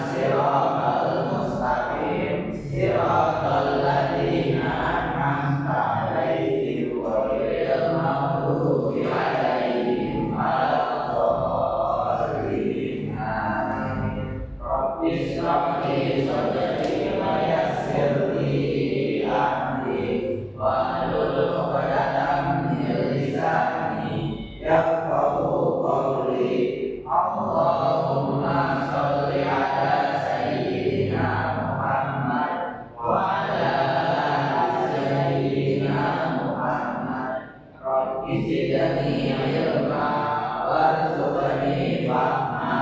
siratal mustaqim siratal ladzina an'amta 'alaihim ghairil maghdubi 'alaihim waladdallin. Amin. Rabbis shrah li sadri wa yassir li amri wahlul 'uqdatam min lisani yafqahu qawli. Allahumma sholli ala sayyidina Muhammad wa ala ali sayyidina Muhammad. Rabbi zidni ilma warzuqni fahma.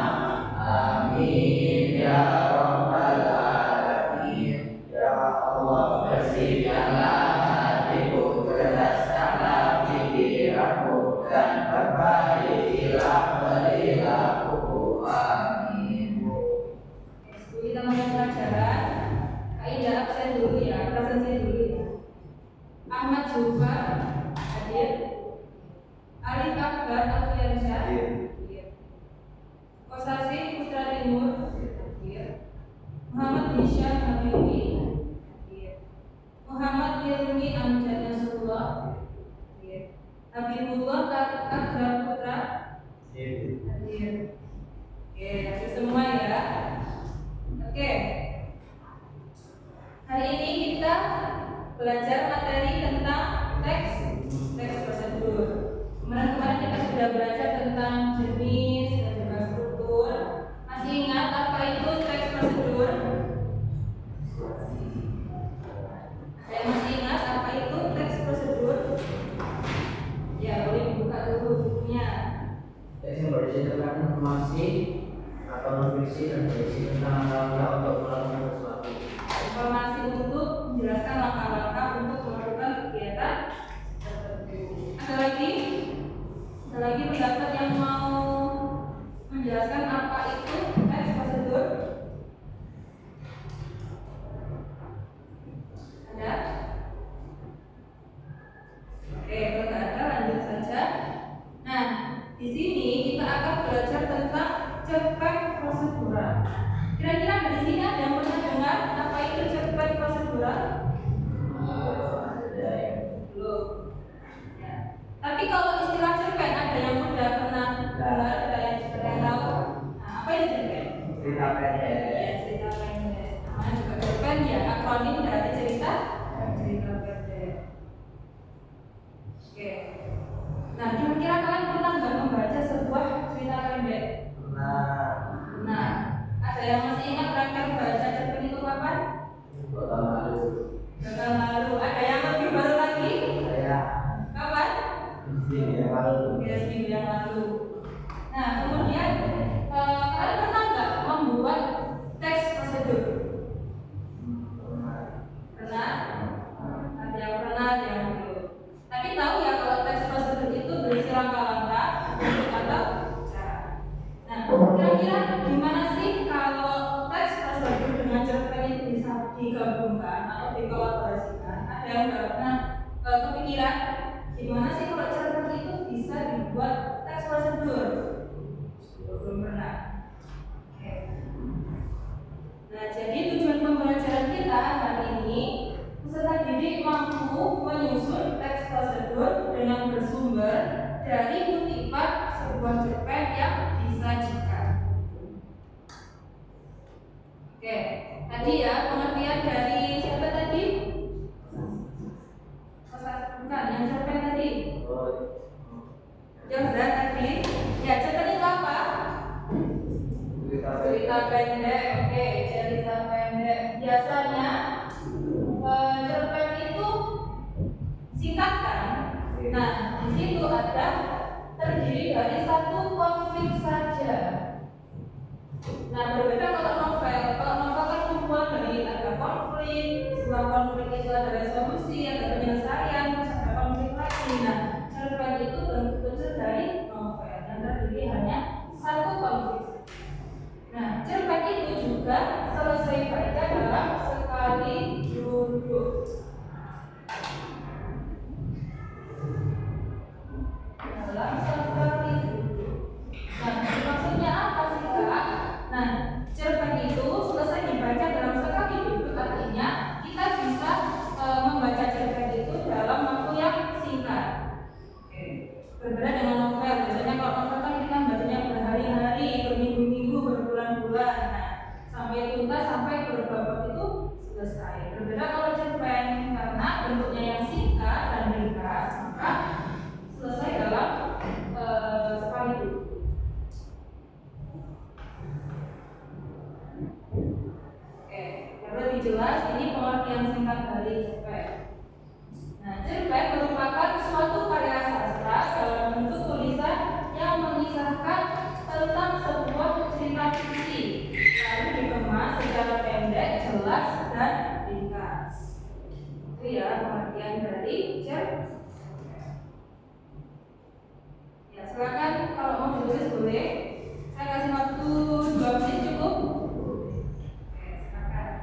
Amin ya rabbal alamin. Ya Allah, bersihkanlah hatiku, cerdaskanlah pikiranku, dan perbaikilah perilakuku. Amin. Kita mulai pelajaran. Kaidah absen dulu ya, presensi dulu ya. Ahmad Zulfa hadir. Arif Akbar Alfiansyah hadir. Kosasi Putra Timur hadir. Muhammad Hisham Habibi hadir. Muhammad Yirmi Amjad Nasrullah hadir. Habibullah Akbar Putra hadir. Oke, hadir semua ya. Oke. Hari ini kita belajar materi tentang teks prosedur. Kemarin kita sudah belajar tentang jenis dan juga struktur. Masih ingat apa itu teks prosedur? Saya masih ingat apa itu teks prosedur? Ya, boleh dibuka dulu bukunya. Teks yang berisi tentang informasi atau non-fiksi dan berisi tentang langkah untuk melakukan sesuatu. Informasi untuk menjelaskan langkah-langkah untuk melakukan kegiatan tertentu. Ada lagi pendapat yang mau menjelaskan apa itu teks prosedur? Ada? Oke, kalau tidak ada lanjut saja. Nah, di sini kita akan belajar tentang cerpen prosedural. Kira-kira dari sini ada yang pernah dengar apa itu cerpen prosedural? Belum. Ya. Tapi kalau istilah cerpen ada yang sudah pernah dengar, ada yang tahu? Nah, apa itu cerpen? Cerita pendek. Ya, cerita pendek. Namanya juga cerpen ya, akronim dari cerita pendek. Oke. Nah, kira-kira kalian pernah nggak membaca sebuah cerita pendek? Nah, ada yang masih ingat terakhir baca cerpen itu kapan? Tahun lalu. Ada yang lebih baru lagi? Kapan? Ya, seminggu yang lalu. Nah, kemudian kalian pernah nggak membuat teks prosedur? Pernah? Ada yang pernah, ada yang belum. Tapi tahu ya kalau teks prosedur itu berisi langkah-langkah atau cara. Nah, kira-kira gimana sih kalau teks prosedur dengan cerpen itu bisa digabungkan atau dikolaborasikan? Ada yang nggak pernah kepikiran gimana sih kalau cerpen itu bisa dibuat teks prosedur? Belum pernah. Oke. Nah, jadi tujuan pembelajaran kita hari ini, peserta didik mampu menyusun teks prosedur dengan bersumber dari kutipan sebuah cerpen yang disajikan. Oke, tadi ya pengertian dari siapa tadi? Bukan, yang cerpen tadi. Jozat tadi. Ya, cerpen itu apa? Cerita pendek. Oke, cerita pendek. Biasanya cerpen itu singkat kan? Nah, di situ ada terdiri dari satu konflik saja. Nah, berbeda kalau novel. Kalau novel kan kumpulan dari ada konflik, sebuah konflik itu ada resolusi, ada penyelesaian, terus ada konflik lagi. Nah, cerpen itu bentuk dari novel yang terdiri hanya satu konflik. Nah, cerpen itu juga selesai baca dalam sekali duduk. Dalam sekali duduk. Nah, maksudnya apa sih, Kak? Nah, cerpen itu cerita sampai berbabak itu selesai. Berbeda kalau cerpen, karena bentuknya yang singkat dan ringkas, maka selesai dalam sekali. Oke, biar lebih jelas, ini pengertian singkat dari cerpen. Nah, cerpen merupakan suatu karya sastra dalam bentuk tulisan yang mengisahkan tentang sebuah cerita fiksi, lalu dikemas secara pendek, jelas, dan ringkas. Itu ya pengertian dari cerpen. Ya, silakan kalau mau ditulis boleh. Saya kasih waktu 2 menit cukup. Oke, silakan.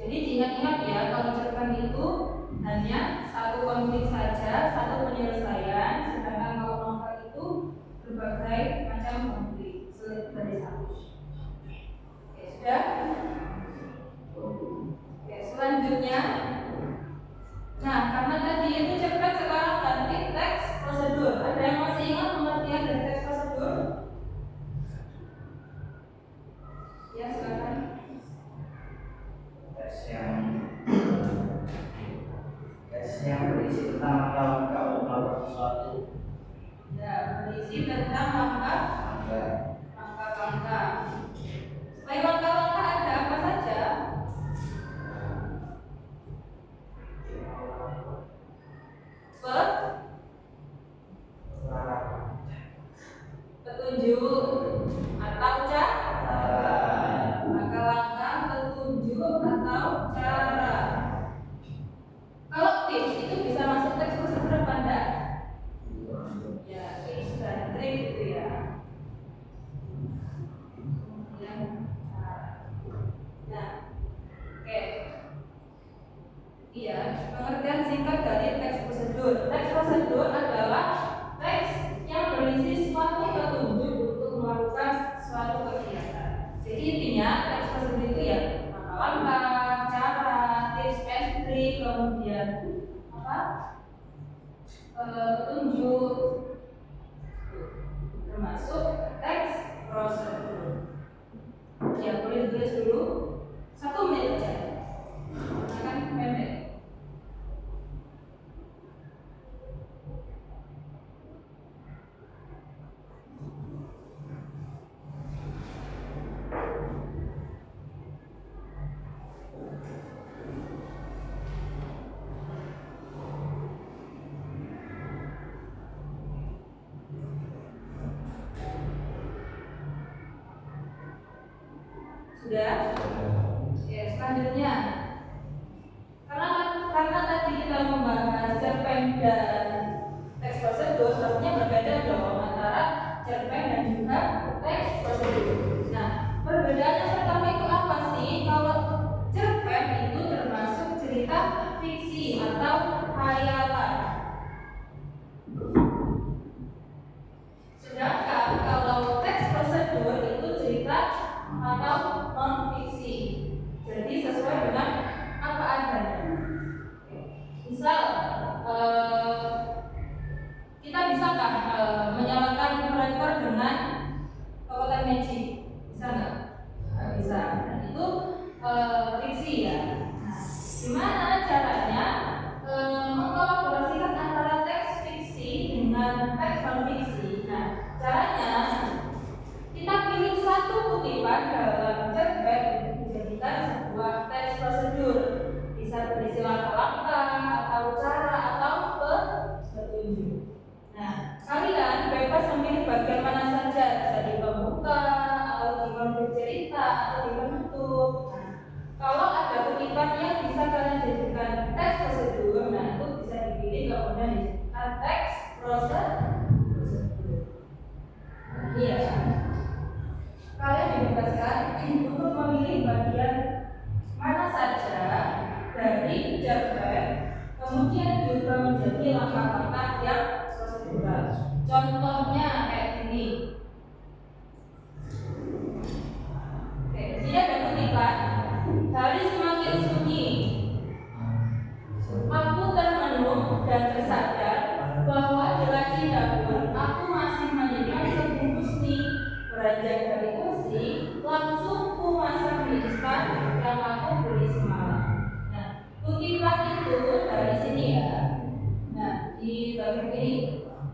Jadi diingat-ingat ya, kalau cerpen itu hanya satu konflik saja, satu penyelesaian, sedangkan kalau novel itu berbagai macam konflik dari satu. Oke, sudah? Oke, selanjutnya. Nah, karena tadi itu cerpen, sekarang ganti teks prosedur. Ada yang masih ingat pengertian dari teks prosedur? Ya, silakan. Teks yang berisi tentang langkah-langkah untuk melakukan sesuatu. Ya, berisi tentang langkah-langkah. Selain langkah-langkah ada apa saja? Petunjuk atau cara. Langkah-langkah, petunjuk atau cara. Kalau tips itu bisa masuk teks prosedur apa enggak? Ya, tips dan trik gitu ya. Kemudian cara. Nah, oke. Iya, pengertian singkat dari teks prosedur. Teks prosedur adalah teks yang berisi suatu petunjuk untuk melakukan suatu kegiatan. Jadi intinya teks prosedur itu ya langkah-langkah, cara, tips and trik, kemudian petunjuk, termasuk teks prosedur. Ya, boleh ditulis dulu 1 menit aja. Akan pendek. Sudah? Ya, selanjutnya. Karena tadi kita membahas cerpen dan teks prosedur, sebenarnya berbeda dong antara cerpen dan juga teks prosedur. Nah, perbedaan yang pertama itu apa sih? Kalau cerpen itu termasuk cerita fiksi atau khayalan. Sedangkan kalau teks prosedur itu cerita atau non fiksi. Jadi sesuai dengan apa adanya. Misal kita bisa nggak menyalakan proyektor dengan kekuatan magic? Bisa nggak? Nggak bisa. Dan itu fiksi ya. Nah, gimana caranya mengkolaborasikan antara teks fiksi dengan teks non fiksi? Nah, caranya kita pilih satu kutipan dalam cerpen untuk dijadikan sebuah teks prosedur. Bisa berisi langkah-langkah atau cara atau petunjuk. Nah, kalian bebas memilih bagian mana saja, bisa di pembuka atau di konflik cerita atau di penutup. Nah, kalau ada kutipan yang langkah-langkah yang prosedural. Contohnya kayak gini. Oke, di sini ada kutipan, hari semakin sunyi. Aku termenung dan tersadar bahwa di laci dapur aku masih menyimpan sebungkus mie. Beranjak dari kursi, langsung ku masak mie instan yang aku beli semalam. Nah, kutipan itu dari sini ya. Nah, di bagian ini,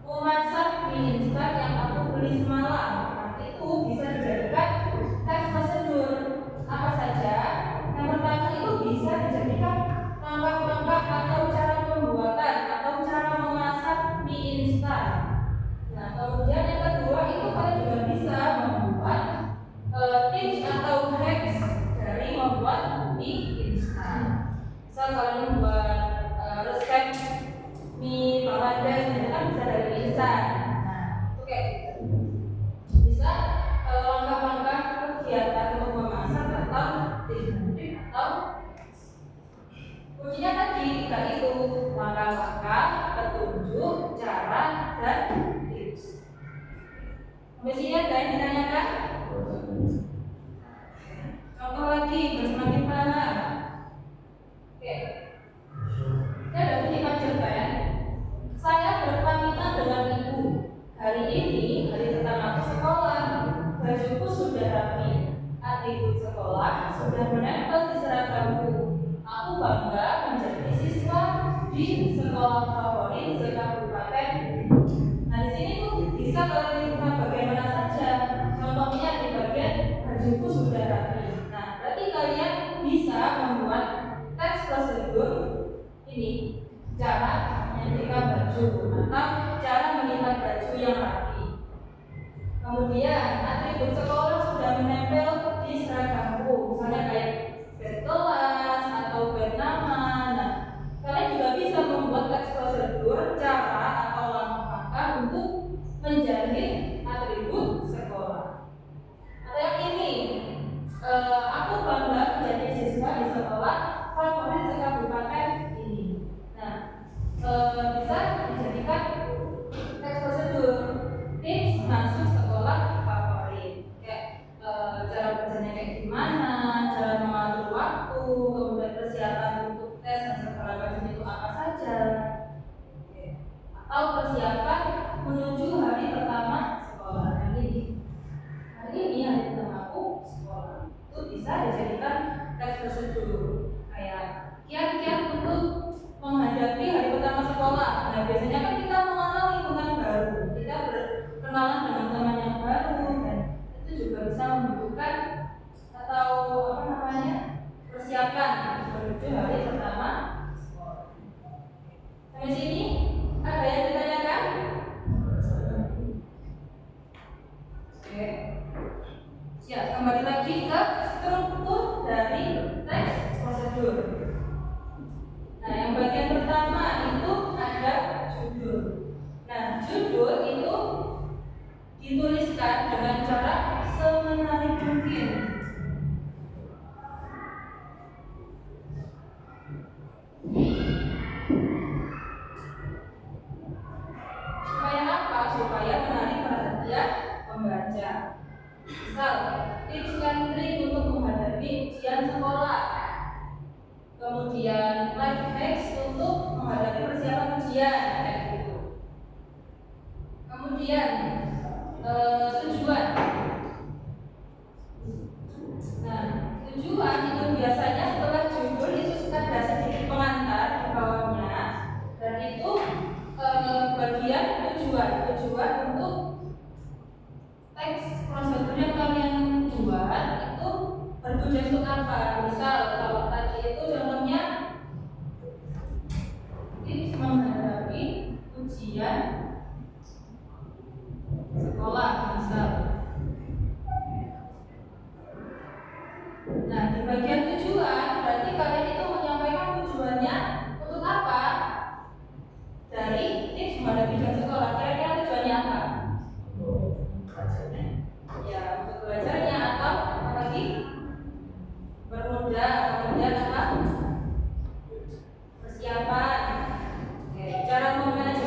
ku masak mie instan yang aku beli semalam. Nah, itu bisa dijadikan teks prosedur. Apa saja? Yang pertama itu bisa dijadikan langkah-langkah atau cara pembuatan atau cara memasak mie instan. Nah, kemudian yang kedua itu kalian juga bisa membuat tips atau hacks dari membuat mie instan. Misal kalian membuat resep mie Bangladesh, itu kan bisa dari mie instan. Nah, itu kayak gitu. Bisa langkah-langkah kegiatan untuk memasak atau tips atau kuncinya tadi tiga itu, langkah-langkah, petunjuk, cara, dan tips. Sampai sini ada yang ditanyakan? Contoh lagi, bersemakin paham. Oke. Ini ada kutipan cerpen. Saya berpamitan dengan ibu. Hari ini hari pertama ke sekolah. Bajuku sudah rapi. Atribut sekolah sudah menempel di seragamku. Aku bangga menjadi siswa di sekolah favorit sekabupaten. Nah, di sini tuh bisa kalian lihat bagaimana saja. Contohnya di bagian bajuku sudah rapi. Nah, berarti kalian bisa membuat teks prosedur ini, cara menyetrika baju atau cara menyikat baju yang rapi. Kemudian atribut sekolah sudah menempel di seragamku, misalnya kayak bed kelas atau bed nama. Nah, kalian juga bisa membuat teks prosedur, cara atau langkah-langkah untuk menjalin atribut sekolah. Atau yang ini, aku bangga menjadi siswa di sekolah favorit sekabupaten ini. Nah, bisa dijadikan teks prosedur, tips masuk sekolah favorit. Kayak cara bacanya kayak gimana, cara mengatur waktu, kemudian persiapan untuk tes dan segala macam itu apa saja. Oke. Atau persiapan menuju hari pertama sekolah. Hari ini hari pertama aku sekolah. Itu bisa dijadikan teks prosedur. Kayak kiat-kiat untuk menghadapi hari pertama sekolah. Nah, biasanya kan kita mengenal lingkungan baru, kita berkenalan dengan teman yang baru, dan itu juga bisa membutuhkan atau persiapan menuju hari pertama sekolah. Sampai sini ada yang ditanyakan? Oke. Ya, kembali lagi ke struktur dari teks prosedur. Nah, yang bagian pertama itu ada judul. Nah, judul itu dituliskan dengan cara semenarik mungkin. Supaya apa? Supaya menarik perhatian pembaca. Misal, tips dan trik untuk menghadapi ujian sekolah. Kemudian life hacks untuk menghadapi persiapan ujian, kayak gitu. Kemudian tujuan. Nah, tujuan itu biasanya setelah judul itu ada sedikit pengantar di bawahnya, dan itu bagian tujuan untuk teks prosedur yang kalian buat itu bertujuan untuk apa? Misal kalau tadi itu contohnya tips menghadapi ujian sekolah, misal. Nah, di bagian tujuan berarti kalian itu menyampaikan tujuannya untuk apa? Dari tips menghadapi ujian sekolah, kira-kira tujuannya apa? Ya, untuk belajarnya atau apa lagi? Bermudah, kemudian apa? Persiapan. Oke, cara memanage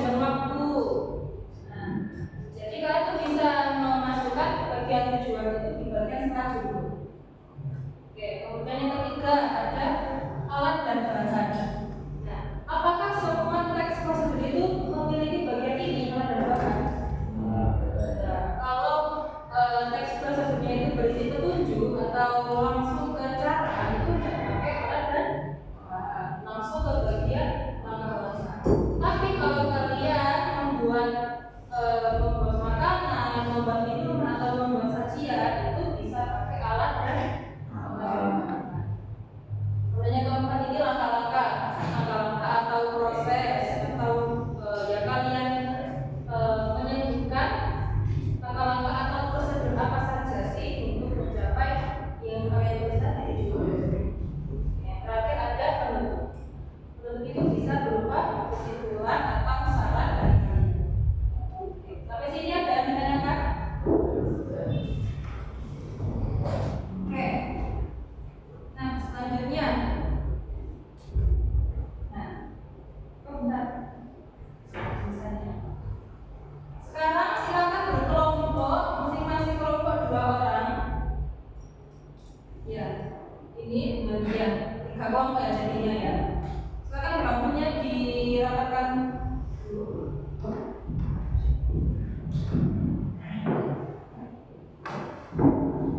kelompok ya jadinya ya. Silakan rambutnya dirapatkan.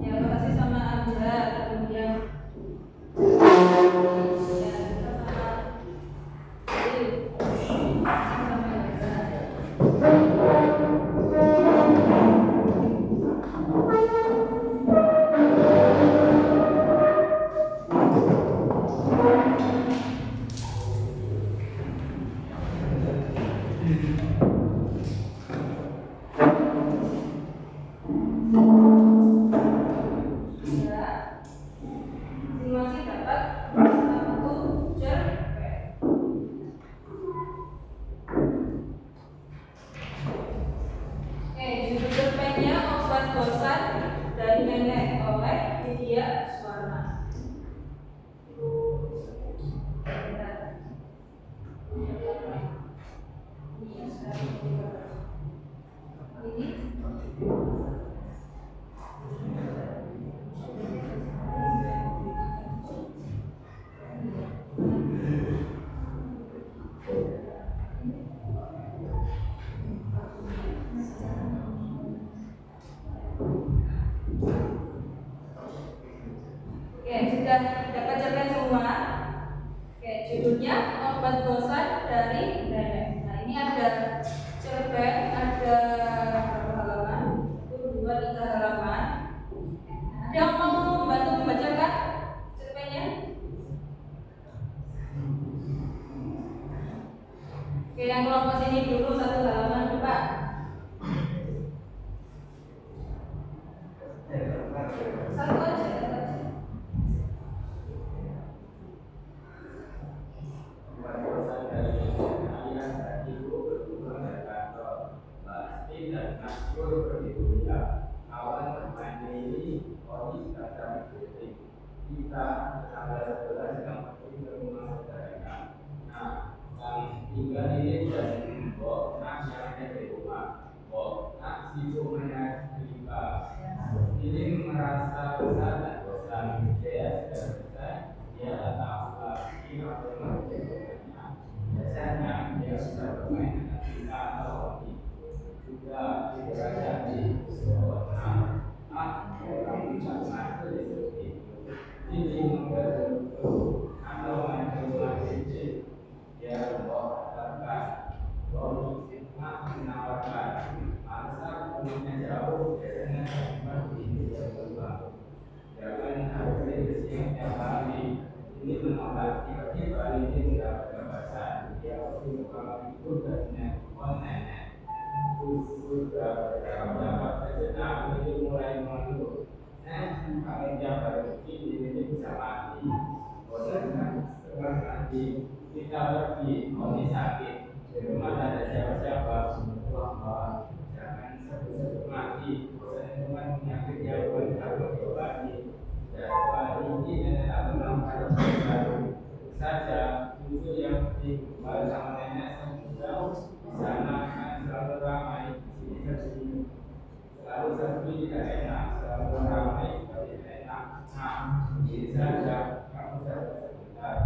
Ya, makasih sama Amjad, kemudian ya, kita sama Adil, sama Yasa. Ya, masing-masing dapat satu cerpen. Oke, judul cerpennya Obat Bosan dari Nenek oleh Widya Suwarna. Oke, sudah dapat cerpen semua. Oke, judulnya Obat Bosan dari Nenek. Nah, ini ada cerpen, ada berapa halaman? 2-3 halaman. Ada yang mau membantu membacakan cerpennya? Oke, yang kelompok sini dulu 1 halaman, coba. Satu aja, satu aja. Kita tanggal 11 yang pergi ke rumah saudara. Nah, yang tinggal ini sudah mengimbau, nah yang di rumah, nah si rumahnya kita ini merasa besar dan bosan. Dia sudah selesai, dia tak tahu lagi apa yang harus dilakukannya. Biasanya dia bisa bermain dengan kita atau lagi juga tidak jadi seorang orang bijaksana seperti ini membantu atau menerima izin dia mengatakan bahwa menawarkan masa punya jauh biasanya seperti ini yang berlaku jangan harus yang tiap hari ini menolak tiba-tiba ini tidak berkebasan dia harus mengalami itu dan online sudah dapat sejenak ini mulai mengeluh kalau dia baru ini bisa mati bosannya setelah nanti kita pergi ini sakit di rumah ada siapa-siapa bahwa jangan sebelum mati bosannya cuma penyakit yang boleh takut diobati dan setelah ini nenek tak pernah baru saja itu yang penting bersama nenek jauh di sana kan selalu ramai di sini selalu sepi tidak enak selalu ramai tidak enak ini saja kamu saja sebentar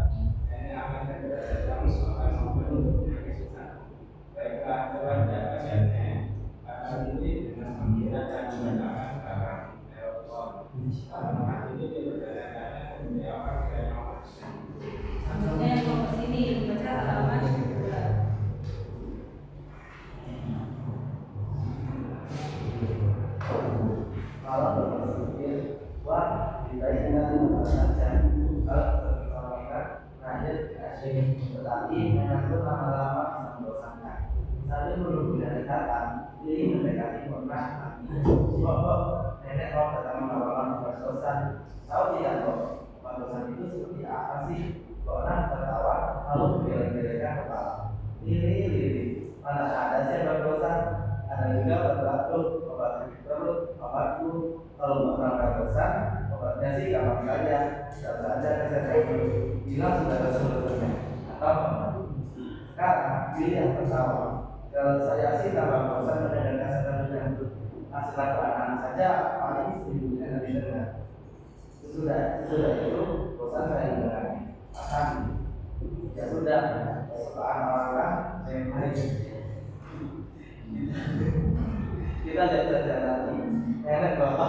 nenek akan segera datang akan membantu kesusahan mereka coba jaga nenek akan ini dengan mengira dan menggunakan barang telepon karena ini diperjalanan seperti apa kita nyaman Selanjutnya yang kelompok sini membaca halaman 2. Kalau berpikir, wah, kita ingin saja kalau kita terakhir asing, tetapi mengatur lama-lama bisa membosankan. Saling menunggu dari datang, ini mendekati pernah lagi. Kok nenek kau datang melawan bersosan, tahu tidak kok? Bersosan itu seperti apa sih? Kok orang tertawa, lalu geleng-gelengkan kepala. Ini, mana ada sih yang berdosan? Ada juga berbatuk, obat sakit perut, obat flu. Kalau orang berdosan, obatnya sih gampang saja. Tidak saja kesehatan dulu. Bilang sudah ada solusinya. Atau apa? Sekarang pilih yang pertama. Kalau saya sih tambah bosan mendengarkan sesuatu yang masalah keuangan saja paling 1000 lebih dengar. Sesudah itu bosan saya mendengarnya. Maka Ya sudah, kesukaan orang yang lain. Kita jalan-jalan enak bapak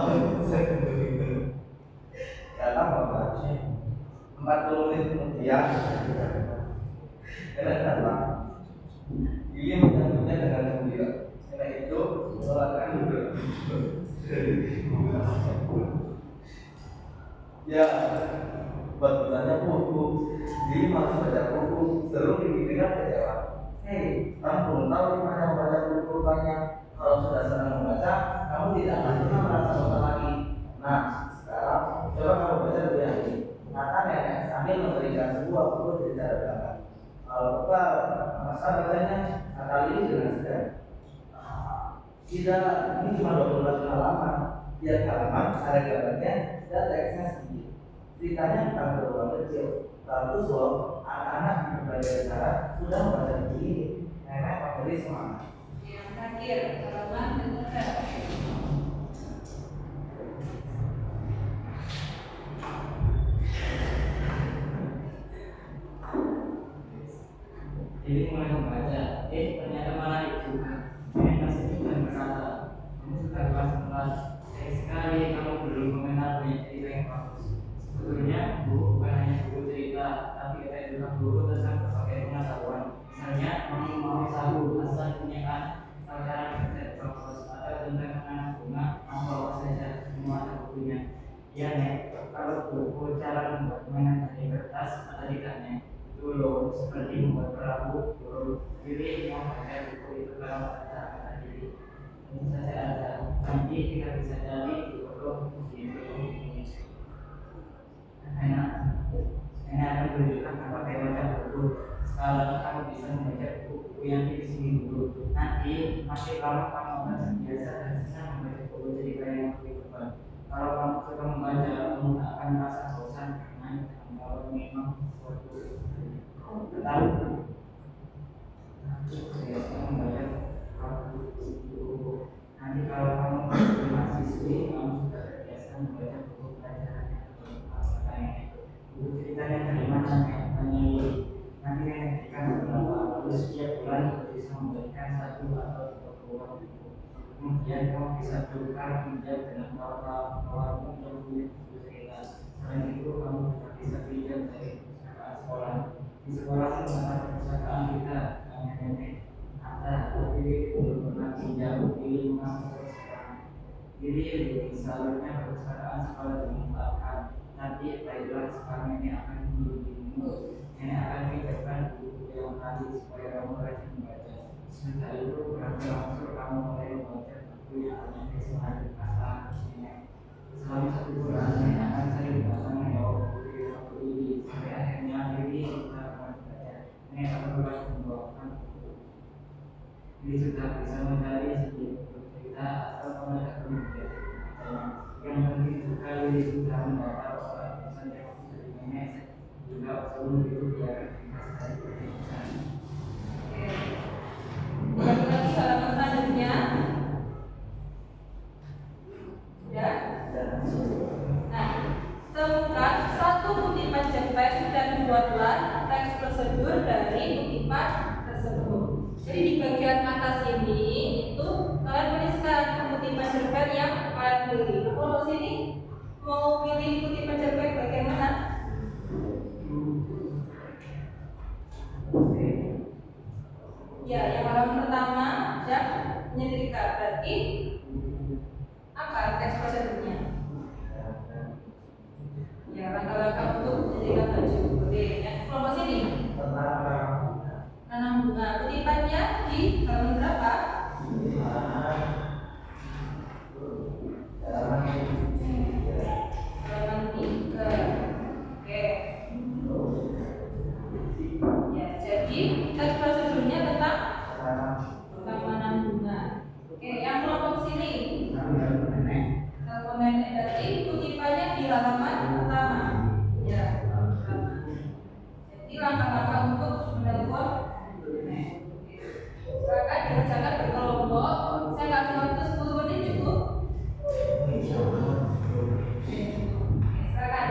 datang bapak 40 menit kemudian enak datang ini menyambutnya dengan gembira. Enak itu sholatkan dulu ya buat bertanya buku jadi masih baca buku seru didengar kecewa. Hei, kamu belum tahu di mana membaca buku banyak. Kalau sudah senang membaca, kamu tidak akan pernah merasa bosan lagi. Nah, sekarang coba kamu baca buku yang ini. Kata nenek sambil memberikan sebuah buku cerita dadakan. Kalau kebal, masa bacanya kali ini dengan segan. Tidak, ini cuma 12 halaman. Tiap halaman ada gambarnya dan teksnya sedikit. Ceritanya tentang beruang kecil. Bagus loh, anak-anak di berbagai negara sudah membaca buku ini. Nenek memberi semangat. Yang terakhir, halaman ketiga. Jadi mulai membaca, ternyata malah itu yang tersebut dan berkata, kamu sudah kelas 11, sayang sekali kamu belum mengenal banyak cerita yang bagus. Sebetulnya buku bukan hanya buku cerita, tapi ada juga buku tentang berbagai pengetahuan. Misalnya, kamu mau tahu asal dunia kan, atau cara kerja bagus, atau tentang menanam bunga, kamu bawa saja semua ada bukunya. Ya nek, kalau buku cara membuat mainan dari kertas atau tidaknya, dulu seperti membuat perahu, dulu pilih yang pakai buku itu kalau ada kata diri. Tentu saja ada, nanti kita bisa cari di foto di buku. Enak akan tunjukkan apa kayak baca buku. Sekarang kamu bisa membaca buku yang di sini dulu. Nanti masih lama kamu akan terbiasa dan bisa membaca buku jadi kayak yang lebih cepat. Kalau kamu suka membaca, kamu akan merasa bosan karena kalau memang suatu tetapi saya membaca buku. Nanti kalau kamu menjadi mahasiswi, kamu sudah terbiasa membaca buku pelajaran yang buku ceritanya dari mana tanya nanti ketika beberapa lalu setiap bulan bisa memberikan 1 atau 2 buah buku. Kemudian kamu bisa tukar pinjam dengan kawan-kawan yang punya buku cerita. Selain itu kamu juga bisa pinjam dari perpustakaan sekolah. Di sekolah menggunakan perpustakaan kita nenek ada tapi belum pernah pinjam pilih masuk perpustakaan. Jadi seharusnya perpustakaan sekolah dimanfaatkan. Nanti baiklah sekarang ini akan membimbingmu. Ini akan pinjamkan buku yang tadi supaya kamu rajin membaca. Setelah itu berangsur kamu mulai membaca buku yang hanya kesalahan kata ini. Selama 1 bulan ini akan sering datang menjawab buku ini sampai akhirnya diri kita akan membaca. Ini akan mulai membawakan buku. Ini sudah bisa mencari sedikit buku cerita atau membaca kemudian membacanya. Yang penting sekali ini sudah mendapat orang saja dari nenek juga sebelum itu biar kita cari keputusan. Lagi halaman selanjutnya. Ya. Nah, temukan 1 kutipan cerpen dan buatlah teks prosedur dari kutipan tersebut. Jadi di bagian atas ini itu kalian tuliskan kutipan cerpen yang kalian pilih. Kalau sini mau pilih kutipan cerpen bagian mana? Ya, yang halaman pertama ya menyetrika berarti apa teks prosedurnya? Ya, langkah-langkah untuk menyetrika baju. Oke, yang kelompok sini nanam bunga. Kutipannya di halaman berapa? Halaman 3. Oke. Ya, jadi teks prosedurnya tentang menanam bunga. Oke, yang kelompok sini telepon nenek berarti kutipannya di halaman pertama. Ya, halaman pertama. Jadi langkah-langkah untuk menelpon nenek. Silakan dikerjakan berkelompok. Saya kasih waktu 10 menit cukup. Silakan.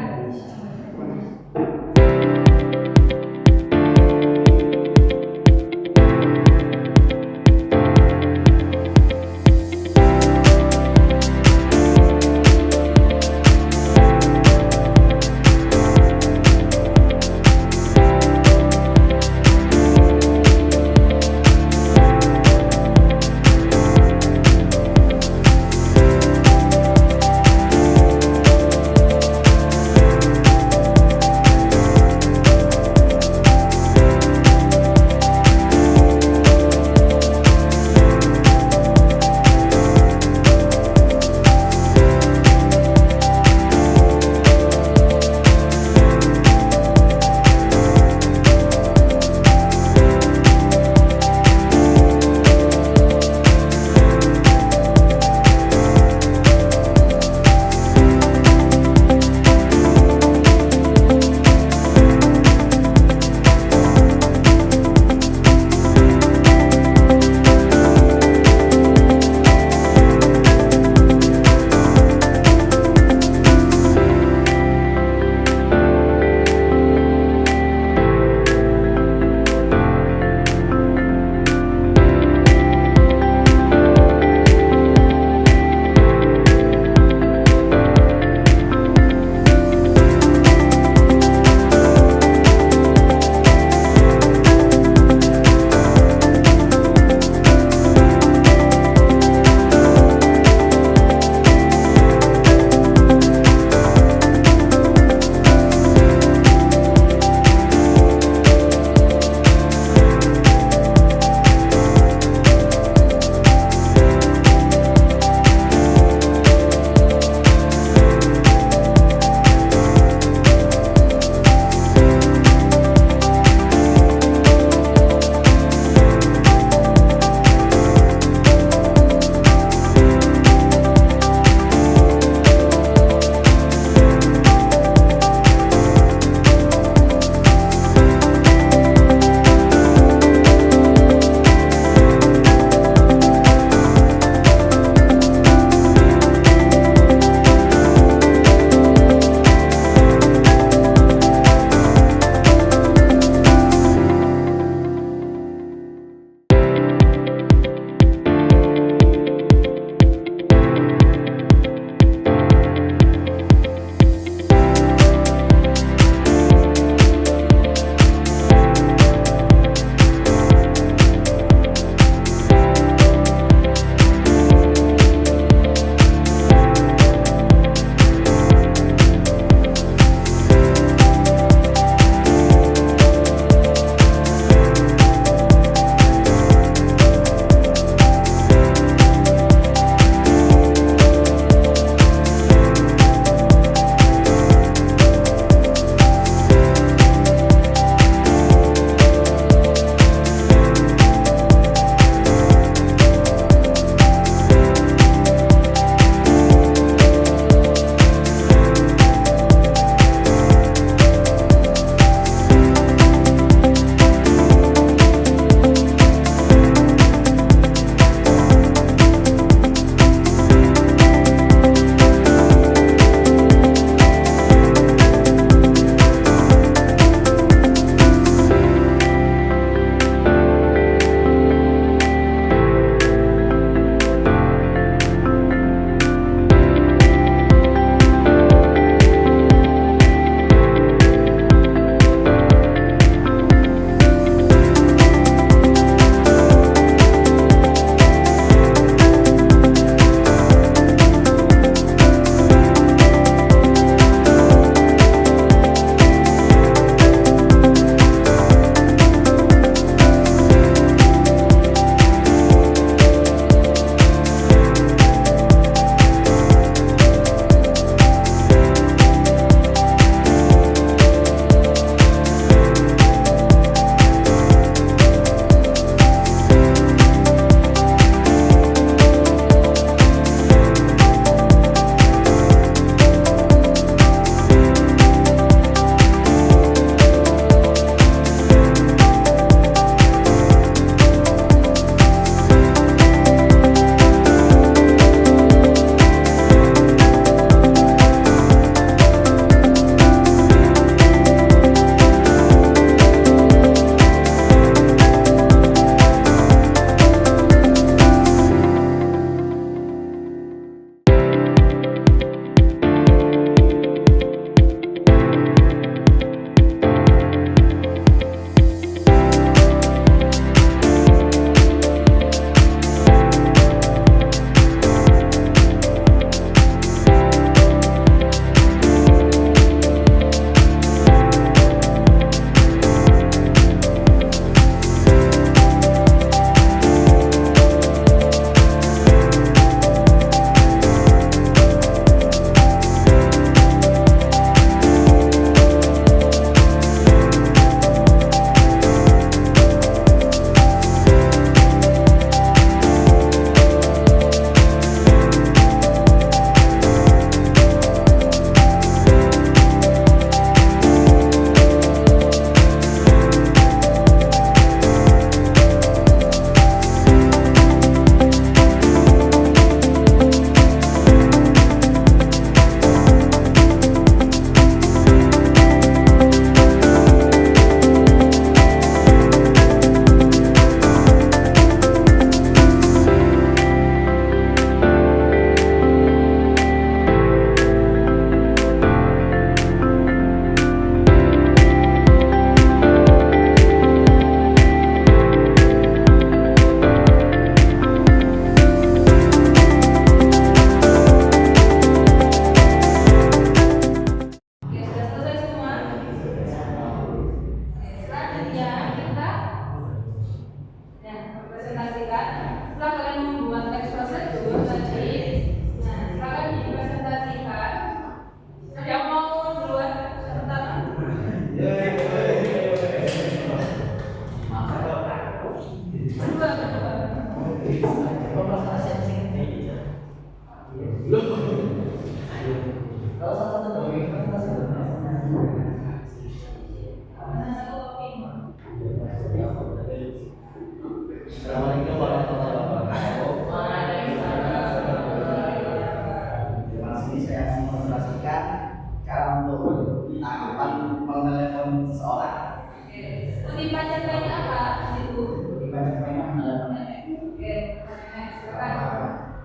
Oke. Kutipan contohnya apa di situ? Di banyak mainan ada nenek. Oke. Silakan.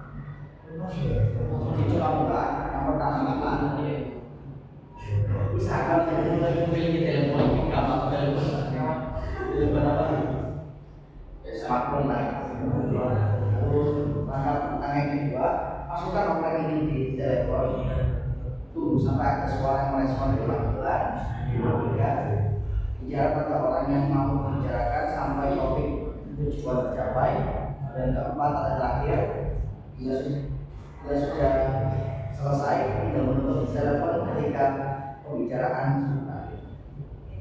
Itu kamu kan yang pertama apa? Usahakan jangan lagi memiliki telepon gambar telepon apa? Smartphone lah. Lalu langkah yang kedua, masukkan nomor ini di telepon. Tunggu sampai ada suara yang merespon di panggilan. Kemudian bicara pada orang yang mau membicarakan sampai topik tujuan tercapai. Dan keempat ada terakhir, bila sudah selesai, tidak menutup telepon ketika pembicaraan sudah.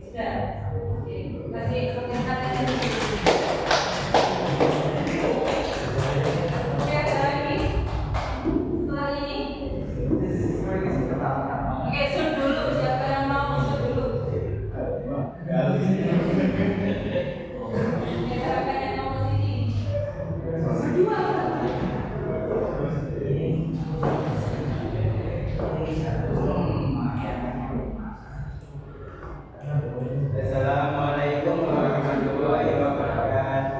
Sudah. Oke. Kasih perkenalkan dulu. Oke, ada lagi? Setelah ini? Oke, shoot dulu. Siapa yang mau shoot dulu? Oke, silakan yang mau ke sini. Berdua. Assalamualaikum warahmatullahi wabarakatuh.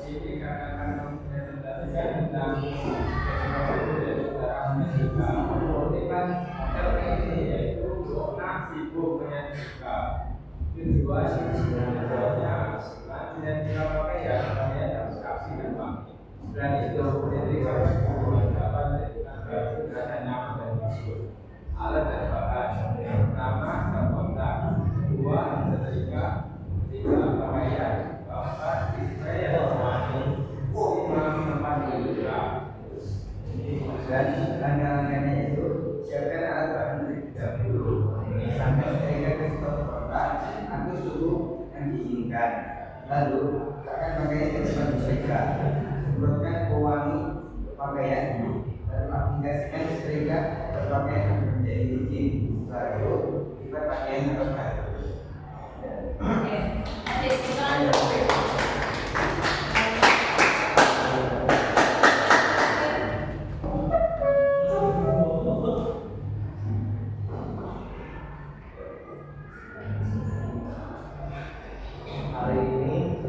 Ini karena presentasikan tentang ini yaitu zona sibuk menyajikan. Kedua sebenarnya tidak dilakukan ya namanya harus saksikan Pak. Dan itu menjadi dapat sederhana dan disebut alat dan bahan. Yang pertama terkontak, kedua setrika, ketiga pakaian, keempat display lima tempat hiburan. Dan langkah-langkahnya itu siapkan alat bahan terlebih dahulu sampai ketika kita terkontak aku suhu yang diinginkan. Lalu akan pakaian ke depan setrika, semprotkan pewangi pakaian, lalu aplikasikan setrika berpakaian menjadi licin. Setelah itu kita pakaian terus baru. Oke. Kasih perkenalkan. Hari ini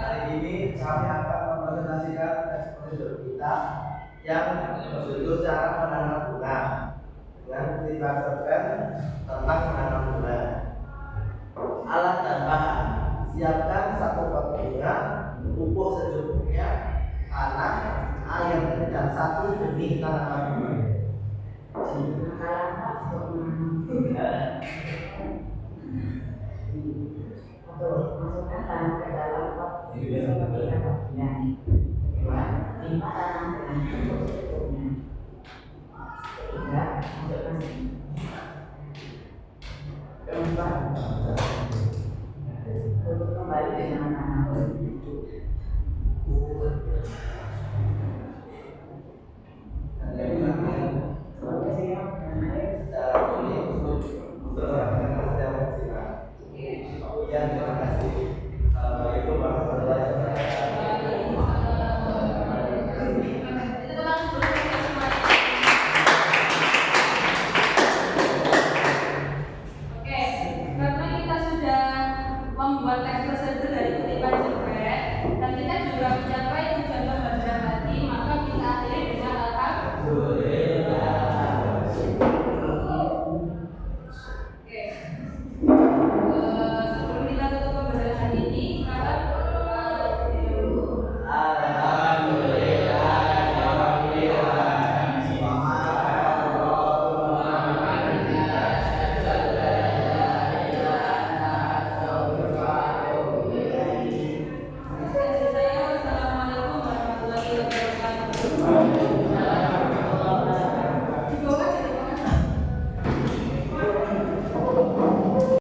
hari ini kami akan mempresentasikan tes prosedur kita yang prosedur cara menanam bunga dengan dibacakan tentang menanam bunga. Alat dan bahan: siapkan satu pot bunga, pupuk secukupnya, tanah, air, dan satu benih tanaman bunga. Masukkan tanah ke dalam pot seperti potnya. Lima tanah dengan pupuk secukupnya. Ketiga, masukkan sini. Keempat, tutup kembali dengan tanah.